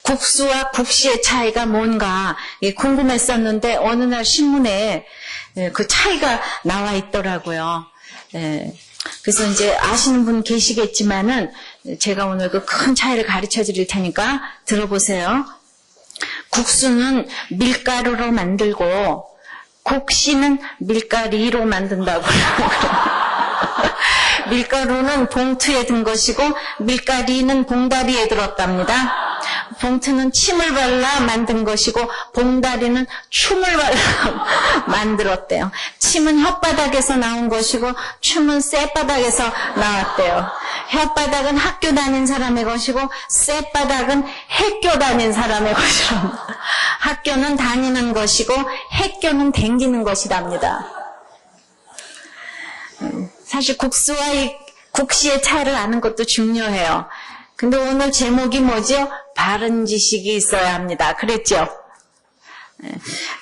국수와 국시의 차이가 뭔가 궁금했었는데 어느 날 신문에 그 차이가 나와 있더라고요. 그래서 이제 아시는 분 계시겠지만은 제가 오늘 그 큰 차이를 가르쳐 드릴 테니까 들어보세요. 국수는 밀가루로 만들고 국시는 밀가리로 만든다고. 밀가루는 봉투에 든 것이고 밀가리는 봉다리에 들었답니다. 봉투는 침을 발라 만든 것이고 봉다리는 춤을 발라 만들었대요. 침은 혓바닥에서 나온 것이고 춤은 쌔바닥에서 나왔대요. 혓바닥은 학교 다닌 사람의 것이고 쌔바닥은 학교 다닌 사람의 것이랍니다. 학교는 다니는 것이고 학교는 댕기는 것이랍니다. 사실 국수와 이 국시의 차이를 아는 것도 중요해요. 근데 오늘 제목이 뭐죠? 바른 지식이 있어야 합니다. 그랬죠?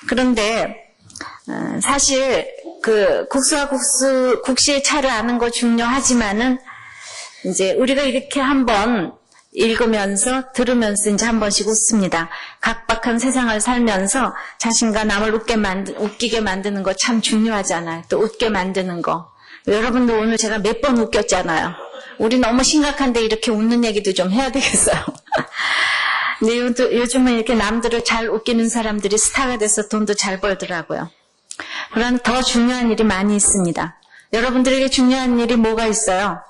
그런데 사실 그 국수와 국시의 차이를 아는 거 중요하지만은 이제 우리가 이렇게 한번 읽으면서 들으면서 이제 한 번씩 웃습니다. 각박한 세상을 살면서 자신과 남을 웃기게 만드는 거 참 중요하잖아요. 또 웃게 만드는 거. 여러분도 오늘 제가 몇 번 웃겼잖아요. 우리 너무 심각한데 이렇게 웃는 얘기도 좀 해야 되겠어요. 근데 요즘은 이렇게 남들을 잘 웃기는 사람들이 스타가 돼서 돈도 잘 벌더라고요. 그러나 더 중요한 일이 많이 있습니다. 여러분들에게 중요한 일이 뭐가 있어요?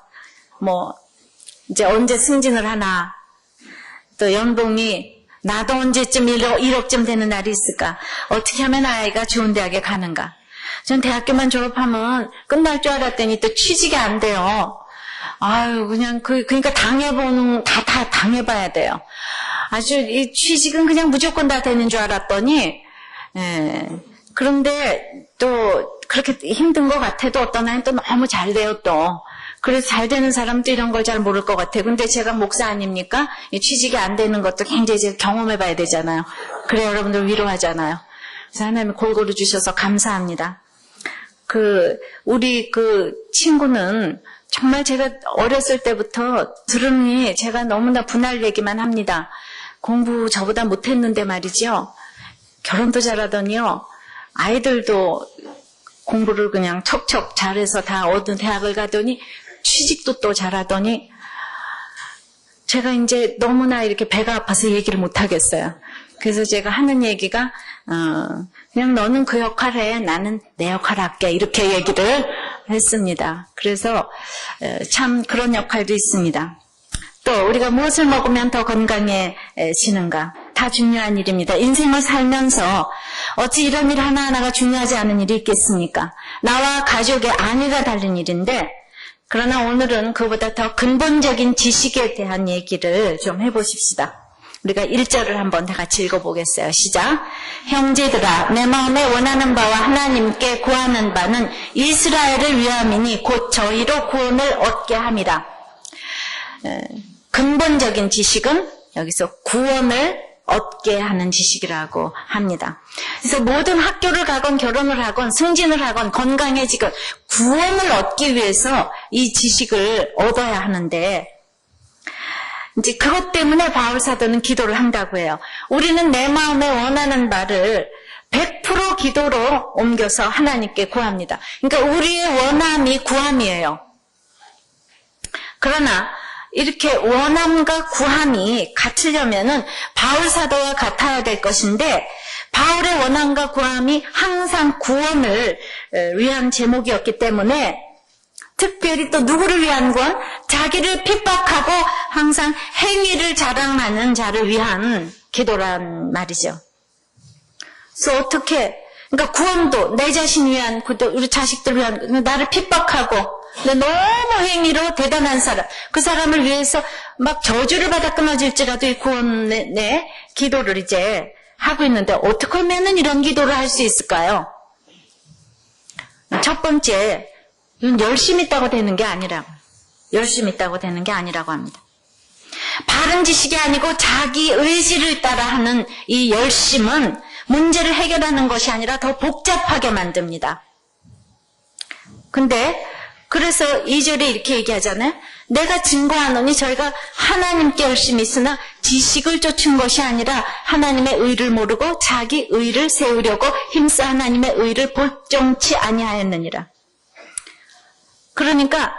이제 언제 승진을 하나, 또 연봉이 나도 언제쯤 1억쯤 되는 날이 있을까? 어떻게 하면 아이가 좋은 대학에 가는가? 전 대학교만 졸업하면 끝날 줄 알았더니 또 취직이 안 돼요. 아유, 그러니까 다 당해봐야 돼요. 아주 이 취직은 그냥 무조건 다 되는 줄 알았더니, 그런데 또 그렇게 힘든 것 같아도 어떤 아이는 또 너무 잘 돼요 또. 그래서 잘 되는 사람도 이런 걸 잘 모를 것 같아요. 근데 제가 목사 아닙니까? 이 취직이 안 되는 것도 굉장히 제가 경험해봐야 되잖아요. 그래 여러분들 위로하잖아요. 그래서 하나님이 골고루 주셔서 감사합니다. 우리 친구는 정말 제가 어렸을 때부터 들으니 제가 너무나 분할 얘기만 합니다. 공부 저보다 못했는데 말이죠. 결혼도 잘하더니요. 아이들도 공부를 그냥 척척 잘해서 다 어느 대학을 가더니 취직도 또 잘하더니 제가 이제 너무나 이렇게 배가 아파서 얘기를 못하겠어요. 그래서 제가 하는 얘기가 그냥 너는 그 역할을 해. 나는 내 역할을 할게. 이렇게 얘기를 했습니다. 그래서 참 그런 역할도 있습니다. 또 우리가 무엇을 먹으면 더 건강해지는가? 다 중요한 일입니다. 인생을 살면서 어찌 이런 일 하나하나가 중요하지 않은 일이 있겠습니까? 나와 가족의 안위가 다른 일인데 그러나 오늘은 그보다 더 근본적인 지식에 대한 얘기를 좀 해보십시다. 우리가 1절을 한번 다 같이 읽어보겠어요. 시작. 형제들아 내 마음에 원하는 바와 하나님께 구하는 바는 이스라엘을 위함이니 곧 저희로 구원을 얻게 함이라. 근본적인 지식은 여기서 구원을 얻게 하는 지식이라고 합니다. 그래서 모든 학교를 가건 결혼을 하건 승진을 하건 건강해지건 구원을 얻기 위해서 이 지식을 얻어야 하는데 이제 그것 때문에 바울 사도는 기도를 한다고 해요. 우리는 내 마음에 원하는 바를 100% 기도로 옮겨서 하나님께 구합니다. 그러니까 우리의 원함이 구함이에요. 그러나 이렇게 원함과 구함이 같으려면은 바울 사도와 같아야 될 것인데 바울의 원함과 구함이 항상 구원을 위한 제목이었기 때문에 특별히 또 누구를 위한 구원? 자기를 핍박하고 항상 행위를 자랑하는 자를 위한 기도란 말이죠. 그래서 어떻게 그러니까 구원도 내 자신 위한 우리 자식들 위한 나를 핍박하고 근데 너무 행위로 대단한 사람 그 사람을 위해서 막 저주를 받아 끊어질지라도 이 구원의 기도를 이제 하고 있는데 어떻게 하면은 이런 기도를 할 수 있을까요? 첫 번째 열심히 있다고 되는 게 아니라고 열심히 있다고 되는 게 아니라고 합니다. 바른 지식이 아니고 자기 의지를 따라 하는 이 열심은 문제를 해결하는 것이 아니라 더 복잡하게 만듭니다. 근데 그래서 2절에 이렇게 얘기하잖아요. 내가 증거하노니 저희가 하나님께 열심히 있으나 지식을 쫓은 것이 아니라 하나님의 의를 모르고 자기 의를 세우려고 힘써 하나님의 의를 복종치 아니하였느니라. 그러니까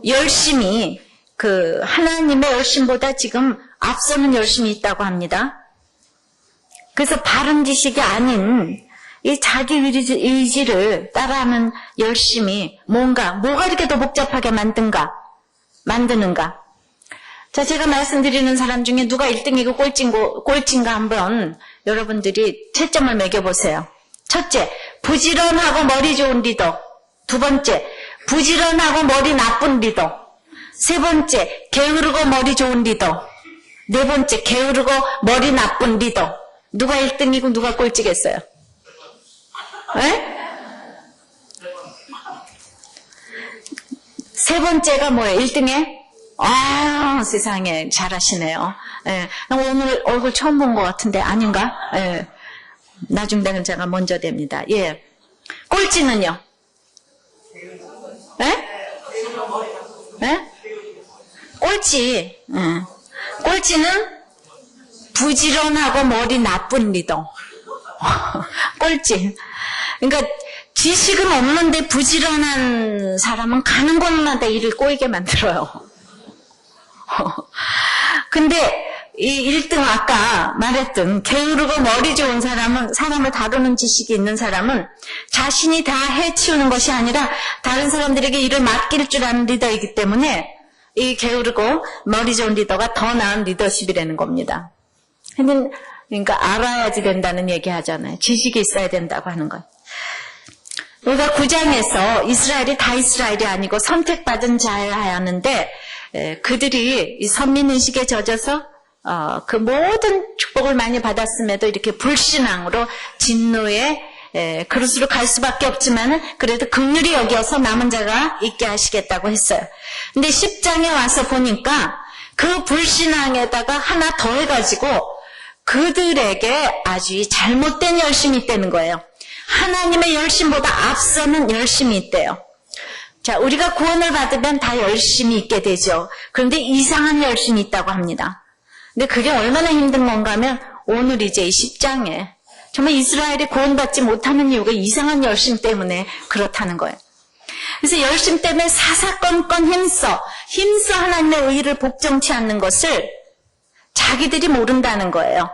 열심히 그 하나님의 열심보다 지금 앞서는 열심이 있다고 합니다. 그래서 바른 지식이 아닌 이 자기 의지를 따라하는 열심이 뭐가 이렇게 더 복잡하게 만드는가. 자, 제가 말씀드리는 사람 중에 누가 1등이고 꼴찌인가 한번 여러분들이 채점을 매겨보세요. 첫째, 부지런하고 머리 좋은 리더. 두 번째, 부지런하고 머리 나쁜 리더. 세 번째, 게으르고 머리 좋은 리더. 네 번째, 게으르고 머리 나쁜 리더. 누가 1등이고 누가 꼴찌겠어요? 에? 세 번째가 뭐예요? 1등에? 아, 세상에 잘하시네요. 예. 오늘 얼굴 처음 본 것 같은데 아닌가? 예. 나중에는 제가 먼저 됩니다. 예. 꼴찌는요? 예? 예? 꼴찌. 꼴찌는 부지런하고 머리 나쁜 리더. 꼴찌. 그러니까 지식은 없는데 부지런한 사람은 가는 곳마다 일을 꼬이게 만들어요. 근데 이 1등 아까 말했던 게으르고 머리 좋은 사람은, 사람을 다루는 지식이 있는 사람은 자신이 다 해치우는 것이 아니라 다른 사람들에게 일을 맡길 줄 아는 리더이기 때문에 이 게으르고 머리 좋은 리더가 더 나은 리더십이라는 겁니다. 그러니까 알아야지 된다는 얘기 하잖아요. 지식이 있어야 된다고 하는 것. 우리가 9장에서 이스라엘이 다 이스라엘이 아니고 선택받은 자여야 하는데 그들이 이 선민의식에 젖어서 그 모든 축복을 많이 받았음에도 이렇게 불신앙으로 진노의 그릇으로 갈 수밖에 없지만 그래도 긍휼히 여겨서 남은 자가 있게 하시겠다고 했어요. 근데 10장에 와서 보니까 그 불신앙에다가 하나 더 해가지고 그들에게 아주 잘못된 열심이 있다는 거예요. 하나님의 열심보다 앞서는 열심이 있대요. 자, 우리가 구원을 받으면 다 열심이 있게 되죠. 그런데 이상한 열심이 있다고 합니다. 근데 그게 얼마나 힘든 건가 하면 오늘 이제 이 10장에 정말 이스라엘이 구원받지 못하는 이유가 이상한 열심 때문에 그렇다는 거예요. 그래서 열심 때문에 사사건건 힘써 하나님의 의를 복종치 않는 것을 자기들이 모른다는 거예요.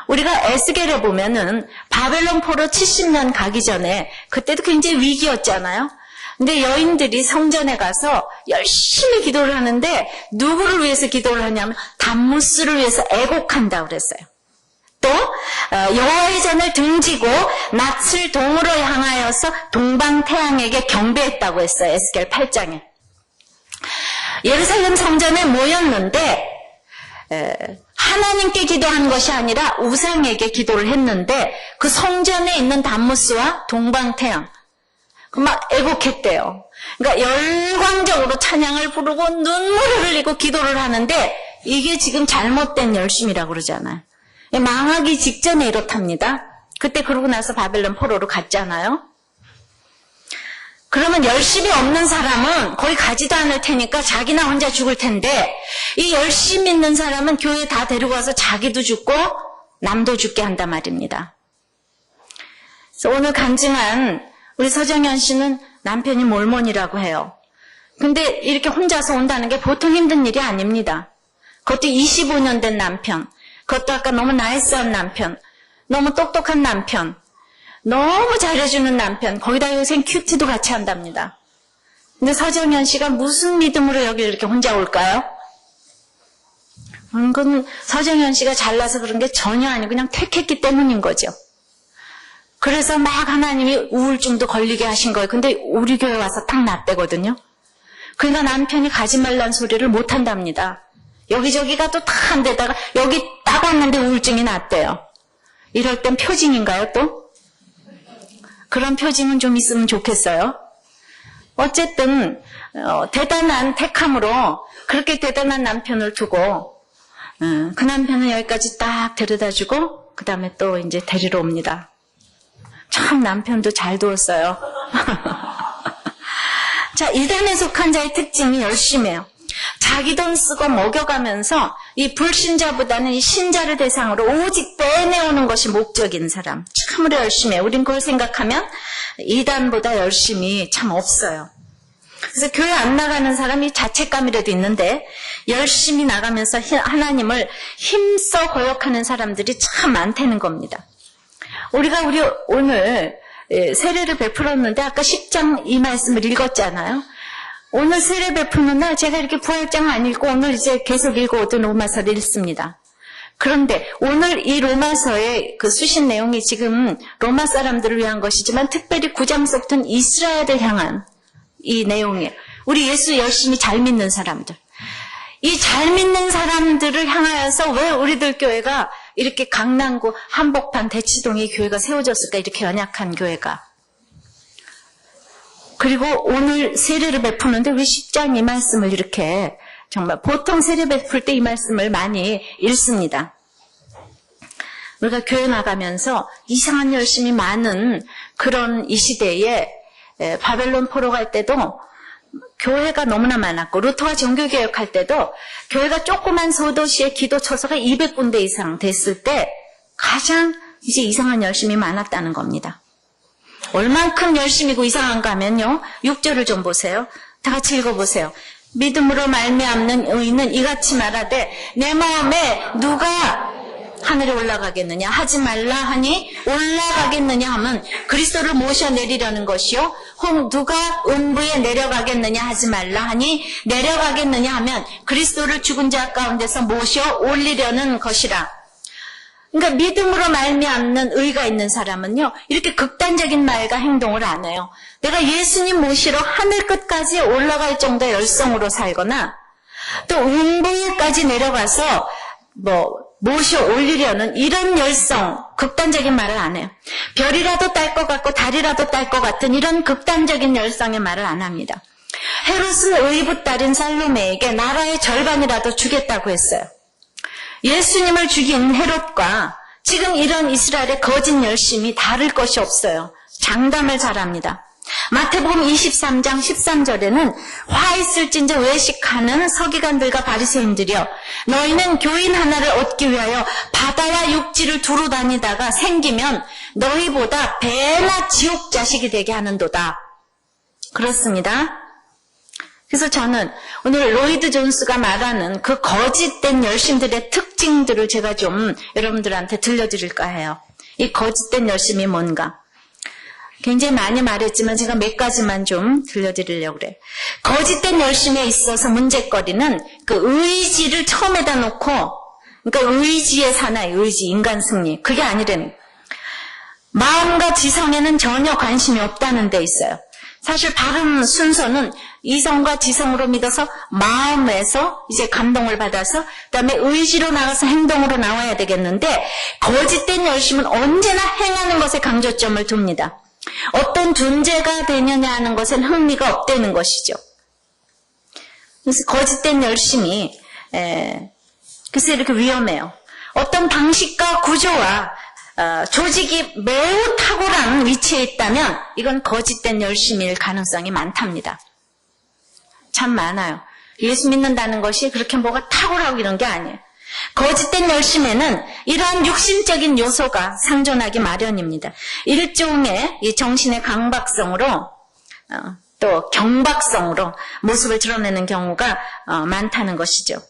우리가 에스겔에 보면은 바벨론 포로 70년 가기 전에 그때도 굉장히 위기였잖아요. 근데 여인들이 성전에 가서 열심히 기도를 하는데 누구를 위해서 기도를 하냐면 담무스를 위해서 애곡한다고 그랬어요. 또 여호와의 전을 등지고 낯을 동으로 향하여서 동방태양에게 경배했다고 했어요. 에스겔 8장에. 예루살렘 성전에 모였는데 하나님께 기도한 것이 아니라 우상에게 기도를 했는데 그 성전에 있는 담무스와 동방태양 막 애곡했대요. 그러니까 열광적으로 찬양을 부르고 눈물을 흘리고 기도를 하는데 이게 지금 잘못된 열심이라고 그러잖아요. 망하기 직전에 이렇답니다. 그때 그러고 나서 바벨론 포로로 갔잖아요. 그러면 열심이 없는 사람은 거기 가지도 않을 테니까 자기나 혼자 죽을 텐데 이 열심 있는 사람은 교회 다 데리고 와서 자기도 죽고 남도 죽게 한단 말입니다. 그래서 오늘 간증한 우리 서정현 씨는 남편이 몰몬이라고 해요. 근데 이렇게 혼자서 온다는 게 보통 힘든 일이 아닙니다. 그것도 25년 된 남편, 그것도 아까 너무 나이스한 남편, 너무 똑똑한 남편, 너무 잘해주는 남편, 거기다 요새 큐티도 같이 한답니다. 근데 서정현 씨가 무슨 믿음으로 여기 이렇게 혼자 올까요? 그건 서정현 씨가 잘나서 그런 게 전혀 아니고 그냥 택했기 때문인 거죠. 그래서 막 하나님이 우울증도 걸리게 하신 거예요. 근데 우리 교회 와서 딱 낫대거든요. 그러니까 남편이 가지 말란 소리를 못 한답니다. 여기저기 가도 다 안 되다가 여기 딱 왔는데 우울증이 났대요. 이럴 땐 표징인가요 또? 그런 표징은 좀 있으면 좋겠어요. 어쨌든 대단한 택함으로 그렇게 대단한 남편을 두고 그 남편은 여기까지 딱 데려다주고 그 다음에 또 이제 데리러 옵니다. 참 남편도 잘 두었어요. 자, 이단에 속한 자의 특징이 열심해요. 자기 돈 쓰고 먹여가면서 이 불신자보다는 이 신자를 대상으로 오직 빼내오는 것이 목적인 사람. 참으로 열심히 해요. 우린 그걸 생각하면 이단보다 열심히 참 없어요. 그래서 교회 안 나가는 사람이 자책감이라도 있는데 열심히 나가면서 하나님을 힘써 거역하는 사람들이 참 많다는 겁니다. 우리 오늘 세례를 베풀었는데 아까 10장 이 말씀을 읽었잖아요. 오늘 세례 베푸는 날 제가 이렇게 부활장 안 읽고 오늘 이제 계속 읽어오던 로마서를 읽습니다. 그런데 오늘 이 로마서의 그 수신 내용이 지금 로마 사람들을 위한 것이지만 특별히 9장서부터는 이스라엘을 향한 이 내용이에요. 우리 예수 열심히 잘 믿는 사람들. 이 잘 믿는 사람들을 향하여서 왜 우리들 교회가 이렇게 강남구 한복판 대치동에 교회가 세워졌을까? 이렇게 연약한 교회가. 그리고 오늘 세례를 베푸는데 우리 10장 이 말씀을 이렇게 정말 보통 세례 베풀 때 이 말씀을 많이 읽습니다. 우리가 교회 나가면서 이상한 열심이 많은 그런 이 시대에 바벨론 포로 갈 때도 교회가 너무나 많았고 루터가 종교개혁할 때도 교회가 조그만 소도시의 기도 처소가 200군데 이상 됐을 때 가장 이제 이상한 열심이 많았다는 겁니다. 얼만큼 열심이고 이상한가 하면요. 6절을 좀 보세요. 다 같이 읽어보세요. 믿음으로 말미암는 의인은 이같이 말하되 내 마음에 누가 하늘에 올라가겠느냐 하지 말라 하니 올라가겠느냐 하면 그리스도를 모셔내리려는 것이요. 혹 누가 음부에 내려가겠느냐 하지 말라 하니 내려가겠느냐 하면 그리스도를 죽은 자 가운데서 모셔 올리려는 것이라. 그러니까 믿음으로 말미암는 의가 있는 사람은요. 이렇게 극단적인 말과 행동을 안 해요. 내가 예수님 모시러 하늘 끝까지 올라갈 정도의 열성으로 살거나 또 음부에까지 내려가서 모셔 올리려는 이런 열성, 극단적인 말을 안 해요. 별이라도 딸 것 같고 달이라도 딸 것 같은 이런 극단적인 열성의 말을 안 합니다. 헤롯은 의붓 딸인 살로메에게 나라의 절반이라도 주겠다고 했어요. 예수님을 죽인 헤롯과 지금 이런 이스라엘의 거짓 열심이 다를 것이 없어요. 장담을 잘합니다. 마태복음 23장 13절에는 화 있을진저 외식하는 서기관들과 바리새인들이여 너희는 교인 하나를 얻기 위하여 바다와 육지를 두루 다니다가 생기면 너희보다 배나 지옥 자식이 되게 하는도다. 그렇습니다. 그래서 저는 오늘 로이드 존스가 말하는 그 거짓된 열심들의 특징들을 제가 좀 여러분들한테 들려드릴까 해요. 이 거짓된 열심이 뭔가. 굉장히 많이 말했지만 제가 몇 가지만 좀 들려드리려고 그래요. 거짓된 열심에 있어서 문제거리는 그 의지를 처음에다 놓고, 그러니까 의지의 사나이, 의지, 인간 승리. 그게 아니라는. 마음과 지성에는 전혀 관심이 없다는 데 있어요. 사실 바른 순서는 이성과 지성으로 믿어서 마음에서 이제 감동을 받아서 그다음에 의지로 나가서 행동으로 나와야 되겠는데 거짓된 열심은 언제나 행하는 것에 강조점을 둡니다. 어떤 존재가 되느냐 하는 것엔 흥미가 없다는 것이죠. 그래서 거짓된 열심이 그래서 이렇게 위험해요. 어떤 방식과 구조와 조직이 매우 탁월한 위치에 있다면 이건 거짓된 열심일 가능성이 많답니다. 참 많아요. 예수 믿는다는 것이 그렇게 뭐가 탁월하고 이런 게 아니에요. 거짓된 열심에는 이러한 육신적인 요소가 상존하기 마련입니다. 일종의 이 정신의 강박성으로 또 경박성으로 모습을 드러내는 경우가 많다는 것이죠.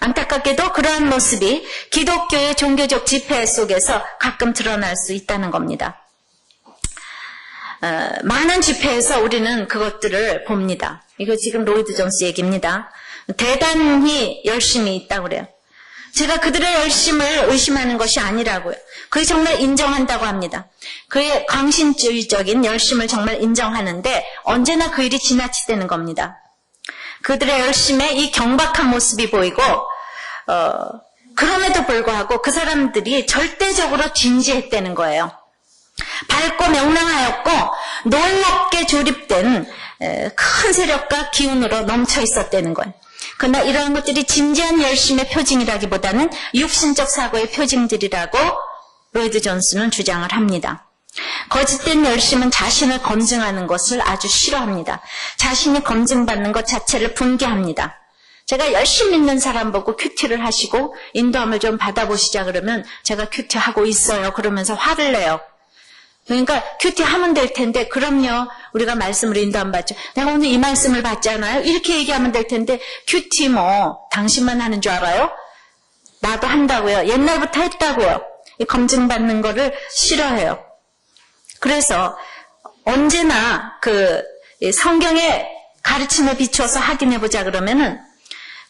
안타깝게도 그러한 모습이 기독교의 종교적 집회 속에서 가끔 드러날 수 있다는 겁니다. 많은 집회에서 우리는 그것들을 봅니다. 이거 지금 로이드 존스 얘기입니다. 대단히 열심히 있다고 그래요. 제가 그들의 열심을 의심하는 것이 아니라고요. 그게 정말 인정한다고 합니다. 그의 광신주의적인 열심을 정말 인정하는데 언제나 그 일이 지나치다는 겁니다. 그들의 열심에 이 경박한 모습이 보이고 그럼에도 불구하고 그 사람들이 절대적으로 진지했다는 거예요. 밝고 명랑하였고 놀랍게 조립된 큰 세력과 기운으로 넘쳐 있었다는 거예요. 그러나 이러한 것들이 진지한 열심의 표징이라기보다는 육신적 사고의 표징들이라고 로이드 존스는 주장을 합니다. 거짓된 열심은 자신을 검증하는 것을 아주 싫어합니다. 자신이 검증받는 것 자체를 분개합니다. 제가 열심히 믿는 사람 보고 큐티를 하시고 인도함을 좀 받아보시자 그러면 제가 큐티하고 있어요. 그러면서 화를 내요. 그러니까 큐티하면 될 텐데 그럼요. 우리가 말씀을 인도함 받죠. 내가 오늘 이 말씀을 받잖아요. 이렇게 얘기하면 될 텐데 큐티 뭐 당신만 하는 줄 알아요? 나도 한다고요. 옛날부터 했다고요. 이 검증받는 거를 싫어해요. 그래서 언제나 그 성경의 가르침에 비추어서 확인해 보자 그러면은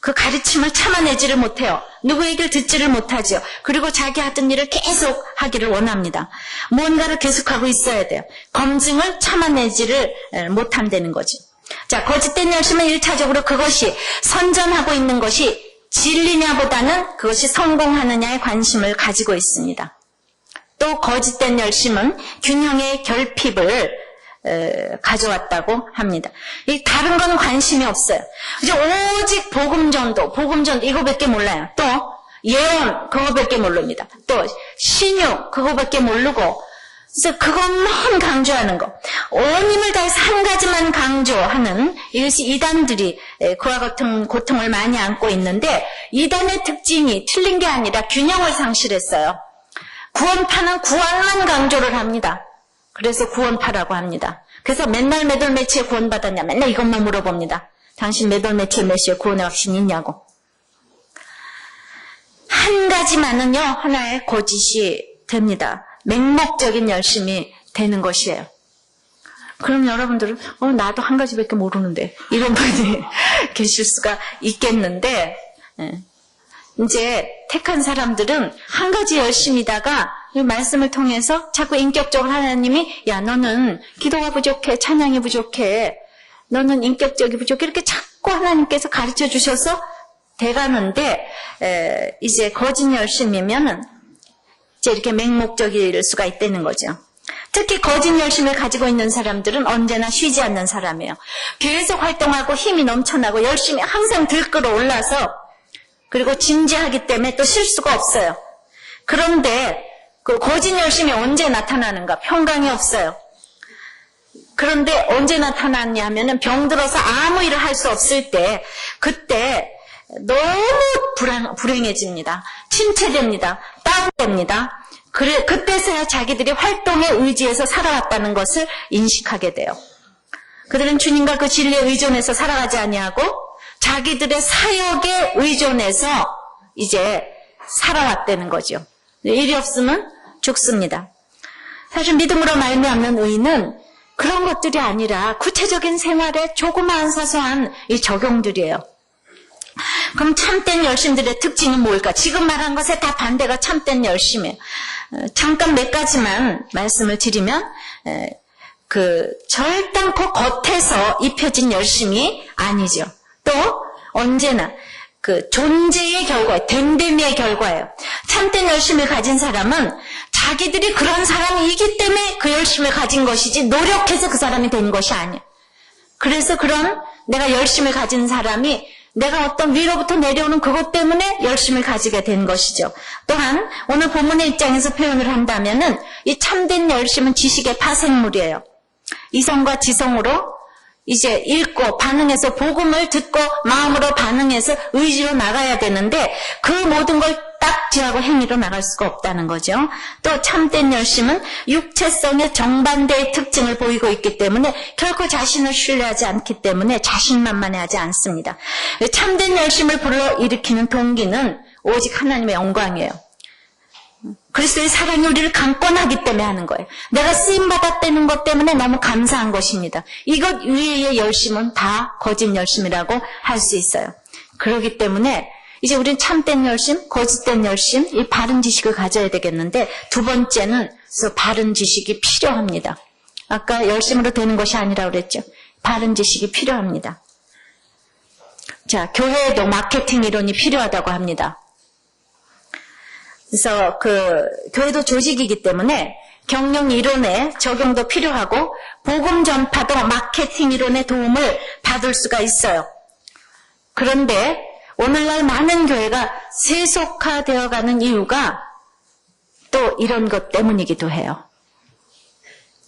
그 가르침을 참아내지를 못해요. 누구 얘기를 듣지를 못하죠. 그리고 자기 하던 일을 계속 하기를 원합니다. 뭔가를 계속하고 있어야 돼요. 검증을 참아내지를 못한다는 거죠. 자, 거짓된 열심은 1차적으로 그것이 선전하고 있는 것이 진리냐보다는 그것이 성공하느냐에 관심을 가지고 있습니다. 또 거짓된 열심은 균형의 결핍을 가져왔다고 합니다. 이 다른 건 관심이 없어요. 이제 오직 복음전도 이거밖에 몰라요. 또 예언 그거밖에 모릅니다. 또 신유 그거밖에 모르고 그래서 그것만 강조하는 거. 온 힘을 다해서 한 가지만 강조하는 이것이 이단들이 그와 같은 고통을 많이 안고 있는데 이단의 특징이 틀린 게 아니라 균형을 상실했어요. 구원파는 구원만 강조를 합니다. 그래서 구원파라고 합니다. 그래서 맨날 몇 월 며칠에 구원받았냐 맨날 이것만 물어봅니다. 당신 몇 월 며칠 몇 시에 구원의 확신이 있냐고. 한 가지만은요 하나의 거짓이 됩니다. 맹목적인 열심이 되는 것이에요. 그럼 여러분들은 나도 한 가지밖에 모르는데 이런 분이 계실 수가 있겠는데 이제 택한 사람들은 한 가지 열심이다가 이 말씀을 통해서 자꾸 인격적으로 하나님이 야 너는 기도가 부족해 찬양이 부족해 너는 인격적이 부족해 이렇게 자꾸 하나님께서 가르쳐 주셔서 돼가는데 이제 거짓 열심이면은 이제 이렇게 맹목적일 수가 있다는 거죠. 특히 거짓 열심을 가지고 있는 사람들은 언제나 쉬지 않는 사람이에요. 계속 활동하고 힘이 넘쳐나고 열심히 항상 들끓어 올라서 그리고 진지하기 때문에 또 쉴 수가 없어요. 그런데 그 거짓 열심이 언제 나타나는가? 평강이 없어요. 그런데 언제 나타났냐 하면은 병들어서 아무 일을 할 수 없을 때 그때 너무 불행해집니다. 침체됩니다. 다운됩니다. 그때서야 자기들이 활동에 의지해서 살아왔다는 것을 인식하게 돼요. 그들은 주님과 그 진리에 의존해서 살아가지 아니하고 자기들의 사역에 의존해서 이제 살아왔다는 거죠. 일이 없으면 죽습니다. 사실 믿음으로 말미암는 의는 그런 것들이 아니라 구체적인 생활에 조그마한 사소한 이 적용들이에요. 그럼 참된 열심들의 특징은 뭘까? 지금 말한 것에 다 반대가 참된 열심이에요. 잠깐 몇 가지만 말씀을 드리면 절단코 겉에서 입혀진 열심이 아니죠. 또 언제나 그 존재의 결과예요. 됨됨이의 결과예요. 참된 열심을 가진 사람은 자기들이 그런 사람이기 때문에 그 열심을 가진 것이지 노력해서 그 사람이 된 것이 아니에요. 그래서 그런 내가 열심을 가진 사람이 내가 어떤 위로부터 내려오는 그것 때문에 열심을 가지게 된 것이죠. 또한 오늘 본문의 입장에서 표현을 한다면은 이 참된 열심은 지식의 파생물이에요. 이성과 지성으로 이제 읽고 반응해서 복음을 듣고 마음으로 반응해서 의지로 나가야 되는데 그 모든 걸 딱지하고 행위로 나갈 수가 없다는 거죠. 또 참된 열심은 육체성의 정반대의 특징을 보이고 있기 때문에 결코 자신을 신뢰하지 않기 때문에 자신만만해하지 않습니다. 참된 열심을 불러일으키는 동기는 오직 하나님의 영광이에요. 그리스도의 사랑이 우리를 강권하기 때문에 하는 거예요. 내가 쓰임받았다는 것 때문에 너무 감사한 것입니다. 이것 위의 열심은 다 거짓 열심이라고 할 수 있어요. 그렇기 때문에 이제 우리는 참된 열심, 거짓된 열심, 이 바른 지식을 가져야 되겠는데 두 번째는 그래서 바른 지식이 필요합니다. 아까 열심으로 되는 것이 아니라 그랬죠. 바른 지식이 필요합니다. 자, 교회에도 마케팅 이론이 필요하다고 합니다. 그래서 교회도 조직이기 때문에 경영 이론의 적용도 필요하고 복음 전파도 마케팅 이론의 도움을 받을 수가 있어요. 그런데 오늘날 많은 교회가 세속화되어가는 이유가 또 이런 것 때문이기도 해요.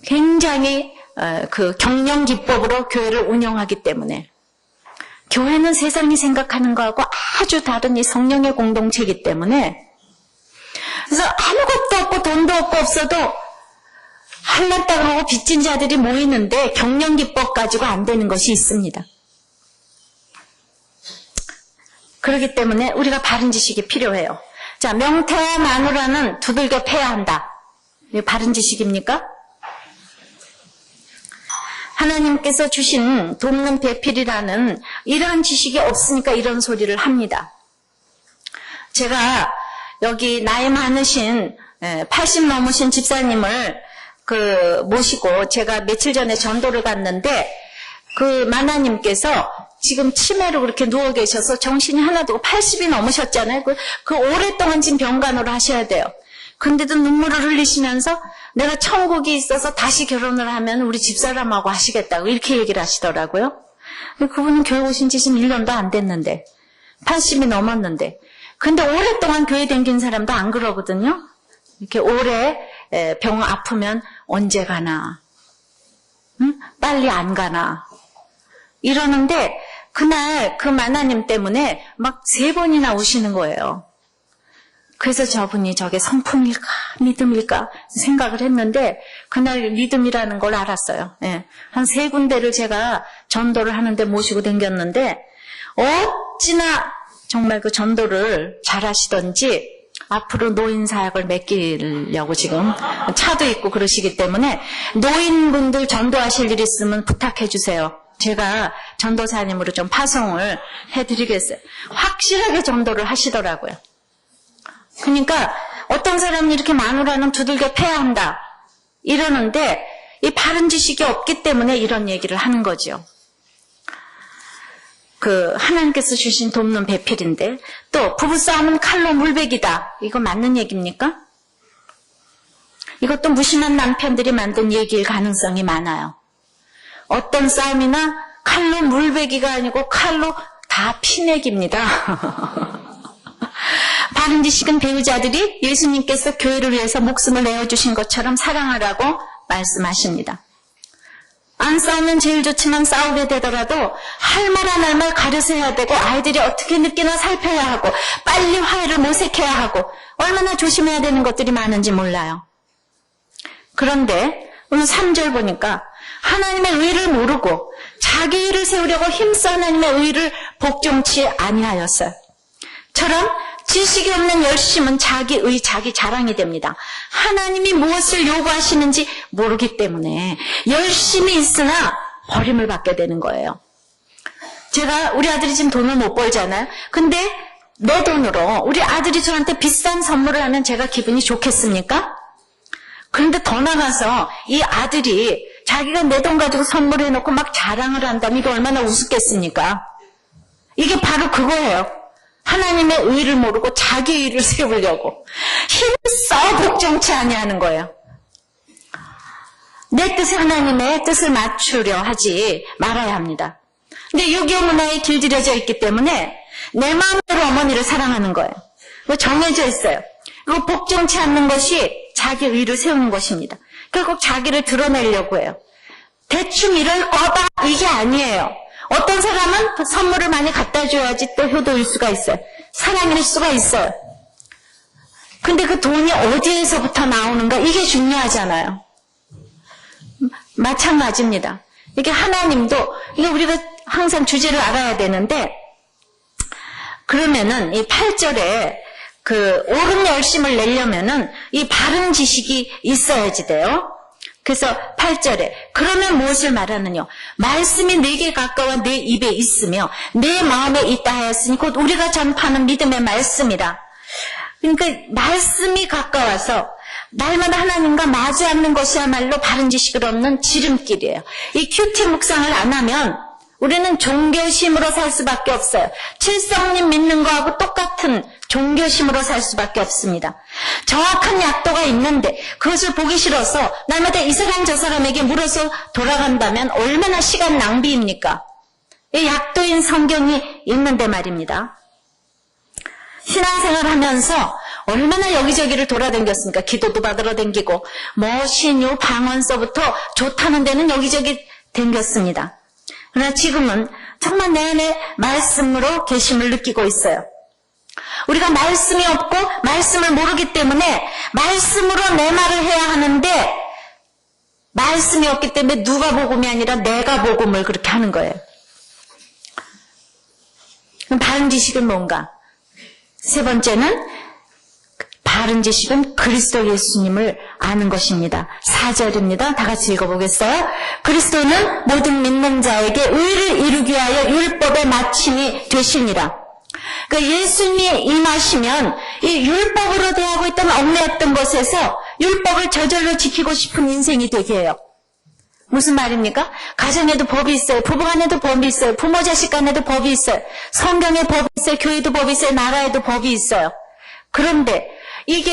굉장히 그 경영 기법으로 교회를 운영하기 때문에 교회는 세상이 생각하는 거하고 아주 다른 이 성령의 공동체이기 때문에 그래서 아무것도 없고 돈도 없고 없어도 할란땅하고 빚진 자들이 모이는데 경영 기법 가지고 안 되는 것이 있습니다. 그렇기 때문에 우리가 바른 지식이 필요해요. 자, 명태와 마누라는 두들겨 패야 한다. 이게 바른 지식입니까? 하나님께서 주신 돕는 배필이라는 이러한 지식이 없으니까 이런 소리를 합니다. 제가 여기 나이 많으신 80 넘으신 집사님을 모시고 제가 며칠 전에 전도를 갔는데 그 마나님께서 지금 치매로 그렇게 누워 계셔서 정신이 하나도 없고 80이 넘으셨잖아요. 그 오랫동안 지금 병간호를 하셔야 돼요. 근데도 눈물을 흘리시면서 내가 천국이 있어서 다시 결혼을 하면 우리 집사람하고 하시겠다고 이렇게 얘기를 하시더라고요. 그분은 교회 오신 지 지금 1년도 안 됐는데 80이 넘었는데 근데 오랫동안 교회 다닌 사람도 안 그러거든요. 이렇게 오래 병 아프면 언제 가나 응? 빨리 안 가나 이러는데 그날 그 마나님 때문에 막 3번이나 우시는 거예요. 그래서 저분이 저게 성품일까 믿음일까 생각을 했는데 그날 믿음이라는 걸 알았어요. 예. 한 3군데를 제가 전도를 하는데 모시고 다녔는데 어찌나 정말 그 전도를 잘하시던지 앞으로 노인 사역을 맡기려고 지금 차도 있고 그러시기 때문에 노인분들 전도하실 일 있으면 부탁해 주세요. 제가 전도사님으로 좀 파송을 해드리겠어요. 확실하게 전도를 하시더라고요. 그러니까 어떤 사람이 이렇게 마누라는 두들겨 패야 한다 이러는데 이 바른 지식이 없기 때문에 이런 얘기를 하는 거죠. 하나님께서 주신 돕는 배필인데 또 부부싸움은 칼로 물베기다. 이거 맞는 얘기입니까? 이것도 무심한 남편들이 만든 얘기일 가능성이 많아요. 어떤 싸움이나 칼로 물베기가 아니고 칼로 다 피내기입니다. 바른 지식은 배우자들이 예수님께서 교회를 위해서 목숨을 내어주신 것처럼 사랑하라고 말씀하십니다. 안 싸우면 제일 좋지만 싸우게 되더라도 할 말 안 할 말 가려서 해야 되고 아이들이 어떻게 느끼나 살펴야 하고 빨리 화해를 모색해야 하고 얼마나 조심해야 되는 것들이 많은지 몰라요. 그런데 오늘 3절 보니까 하나님의 의를 모르고 자기 의를 세우려고 힘써 하나님의 의를 복종치 아니하였어요. 처럼 지식이 없는 열심은 자기 의, 자기 자랑이 됩니다. 하나님이 무엇을 요구하시는지 모르기 때문에 열심이 있으나 버림을 받게 되는 거예요. 우리 아들이 지금 돈을 못 벌잖아요. 근데 내 돈으로 우리 아들이 저한테 비싼 선물을 하면 제가 기분이 좋겠습니까? 그런데 더 나가서 이 아들이 자기가 내 돈 가지고 선물해놓고 막 자랑을 한다면 이게 얼마나 우습겠습니까? 이게 바로 그거예요. 하나님의 의를 모르고 자기 의를 세우려고 힘써 복종치 아니하는 거예요. 내 뜻에 하나님의 뜻을 맞추려 하지 말아야 합니다. 근데 유교 문화에 길들여져 있기 때문에 내 마음대로 어머니를 사랑하는 거예요. 정해져 있어요. 그리고 복종치 않는 것이 자기 의를 세우는 것입니다. 결국 자기를 드러내려고 해요. 대충 이럴 거다 이게 아니에요. 어떤 사람은 선물을 많이 갖다 줘야지 또 효도일 수가 있어요. 사랑일 수가 있어요. 근데 그 돈이 어디에서부터 나오는가 이게 중요하잖아요. 마찬가지입니다. 이게 하나님도 이게 우리가 항상 주제를 알아야 되는데 그러면은 이 8절에 옳은 열심을 내려면은 이 바른 지식이 있어야지 돼요. 그래서 8절에 그러면 무엇을 말하느냐? 말씀이 내게 가까워 내 입에 있으며 내 마음에 있다 하였으니 곧 우리가 전파하는 믿음의 말씀이라. 그러니까 말씀이 가까워서 날마다 하나님과 마주 앉는 것이야말로 바른 지식을 얻는 지름길이에요. 이 큐티 묵상을 안 하면 우리는 종교심으로 살 수밖에 없어요. 칠성님 믿는 거하고 똑같은 종교심으로 살 수밖에 없습니다. 정확한 약도가 있는데 그것을 보기 싫어서 날마다 이 사람 저 사람에게 물어서 돌아간다면 얼마나 시간 낭비입니까? 이 약도인 성경이 있는데 말입니다. 신앙생활 하면서 얼마나 여기저기를 돌아다녔습니까? 기도도 받으러 다니고 뭐 신유 방언서부터 좋다는 데는 여기저기 다녔습니다. 그러나 지금은 정말 내 안에 말씀으로 계심을 느끼고 있어요. 우리가 말씀이 없고 말씀을 모르기 때문에 말씀으로 내 말을 해야 하는데 말씀이 없기 때문에 누가 복음이 아니라 내가 복음을 그렇게 하는 거예요. 그럼 바른 지식은 뭔가? 세 번째는 바른 지식은 그리스도 예수님을 아는 것입니다. 4절입니다. 다 같이 읽어보겠어요? 그리스도는 모든 믿는 자에게 의를 이루기 위하여 율법의 마침이 되시니라. 그러니까 예수님이 임하시면 이 율법으로 대하고 있던 얽매였던 것에서 율법을 저절로 지키고 싶은 인생이 되게 해요. 무슨 말입니까? 가정에도 법이 있어요. 부부간에도 법이 있어요. 부모 자식 간에도 법이 있어요. 성경에 법이 있어요. 교회도 법이 있어요. 나라에도 법이 있어요. 그런데 이게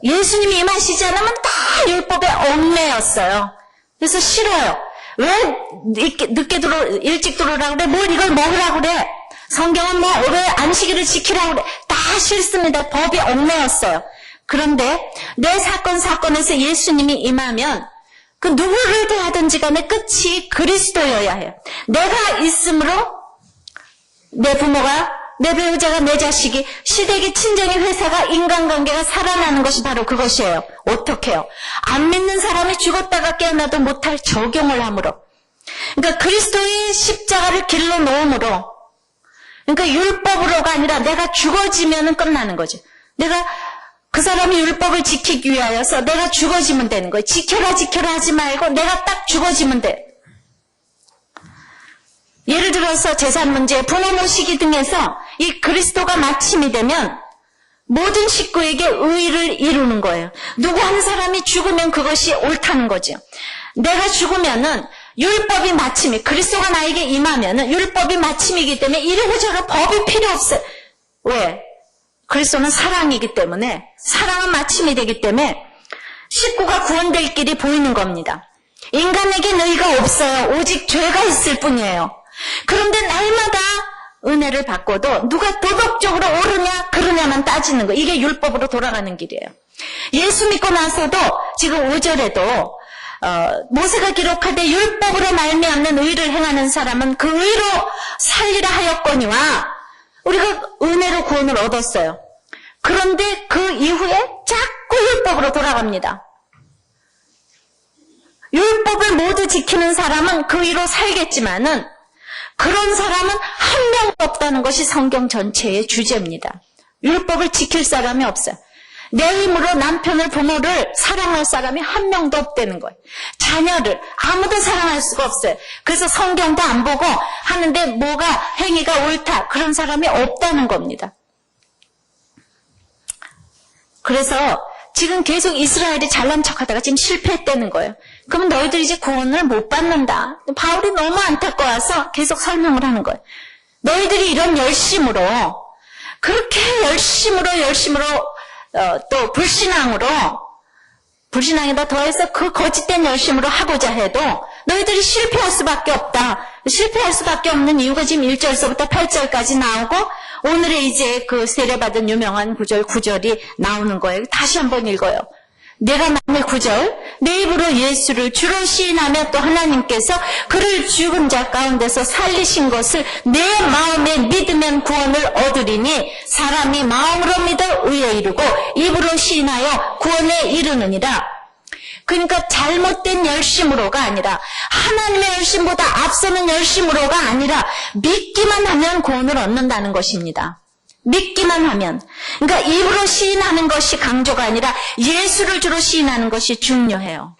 예수님이 임하시지 않으면 다 율법의 얽매였어요. 그래서 싫어요. 왜 늦게 일찍 들어오라고 그래? 뭘 이걸 먹으라고 그래? 성경은 뭐 왜 안식일을 지키라고 그래? 다 싫습니다. 법이 얽매였어요. 그런데 내 사건에서 예수님이 임하면 그 누구를 대하든지 간에 끝이 그리스도여야 해요. 내가 있으므로 내 부모가, 내 배우자가, 내 자식이, 시댁이, 친정이, 회사가, 인간관계가 살아나는 것이 바로 그것이에요. 어떻게 해요? 안 믿는 사람이 죽었다가 깨어나도 못할 적용을 함으로. 그러니까 그리스도의 십자가를 길러 놓음으로. 그러니까 율법으로가 아니라 내가 죽어지면은 끝나는 거죠. 내가 그 사람이 율법을 지키기 위하여서 내가 죽어지면 되는 거예요. 지켜라 하지 말고 내가 딱 죽어지면 돼. 예를 들어서 재산 문제, 부모 모시기 등에서 이 그리스도가 마침이 되면 모든 식구에게 의를 이루는 거예요. 누구 한 사람이 죽으면 그것이 옳다는 거죠. 내가 죽으면은 율법이 마침이, 그리스도가 나에게 임하면은 율법이 마침이기 때문에 이러고 저러고 법이 필요 없어요. 왜? 그리스도는 사랑이기 때문에, 사랑은 마침이 되기 때문에 식구가 구원될 길이 보이는 겁니다. 인간에겐 의가 없어요. 오직 죄가 있을 뿐이에요. 그런데 날마다 은혜를 받고도 누가 도덕적으로 옳으냐 그러냐만 따지는 거. 이게 율법으로 돌아가는 길이에요. 예수 믿고 나서도 지금 5절에도 모세가 기록하되 율법으로 말미암는 의를 행하는 사람은 그 의로 살리라 하였거니와 우리가 은혜로 구원을 얻었어요. 그런데 그 이후에 자꾸 율법으로 돌아갑니다. 율법을 모두 지키는 사람은 그 의로 살겠지만은 그런 사람은 한 명도 없다는 것이 성경 전체의 주제입니다. 율법을 지킬 사람이 없어요. 내 힘으로 남편을, 부모를 사랑할 사람이 한 명도 없다는 거예요. 자녀를 아무도 사랑할 수가 없어요. 그래서 성경도 안 보고 하는데 뭐가 행위가 옳다 그런 사람이 없다는 겁니다. 그래서 지금 계속 이스라엘이 잘난 척하다가 지금 실패했다는 거예요. 그러면 너희들 이제 구원을 못 받는다. 바울이 너무 안타까워서 계속 설명을 하는 거예요. 너희들이 이런 열심으로 그렇게 열심으로 또 불신앙에다 더해서 그 거짓된 열심으로 하고자 해도 너희들이 실패할 수밖에 없다. 실패할 수밖에 없는 이유가 지금 1절서부터 8절까지 나오고 오늘의 이제 그 세례받은 유명한 구절 9절이 나오는 거예요. 다시 한번 읽어요. 내가 만일 9절 내 입으로 예수를 주로 시인하며 또 하나님께서 그를 죽은 자 가운데서 살리신 것을 내 마음에 믿으면 구원을 얻으리니 사람이 마음으로 믿어 의에 이르고 입으로 시인하여 구원에 이르느니라. 그러니까 잘못된 열심으로가 아니라 하나님의 열심보다 앞서는 열심으로가 아니라 믿기만 하면 구원을 얻는다는 것입니다. 믿기만 하면. 그러니까 입으로 시인하는 것이 강조가 아니라 예수를 주로 시인하는 것이 중요해요.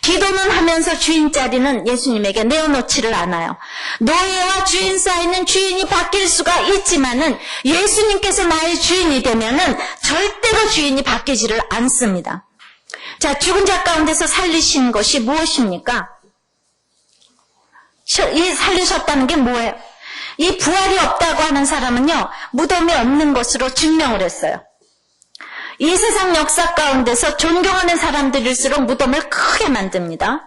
기도는 하면서 주인 자리는 예수님에게 내어놓지를 않아요. 노예와 주인 사이는 주인이 바뀔 수가 있지만은 예수님께서 나의 주인이 되면은 절대로 주인이 바뀌지를 않습니다. 자, 죽은 자 가운데서 살리신 것이 무엇입니까? 이 살리셨다는 게 뭐예요? 이 부활이 없다고 하는 사람은요, 무덤이 없는 것으로 증명을 했어요. 이 세상 역사 가운데서 존경하는 사람들일수록 무덤을 크게 만듭니다.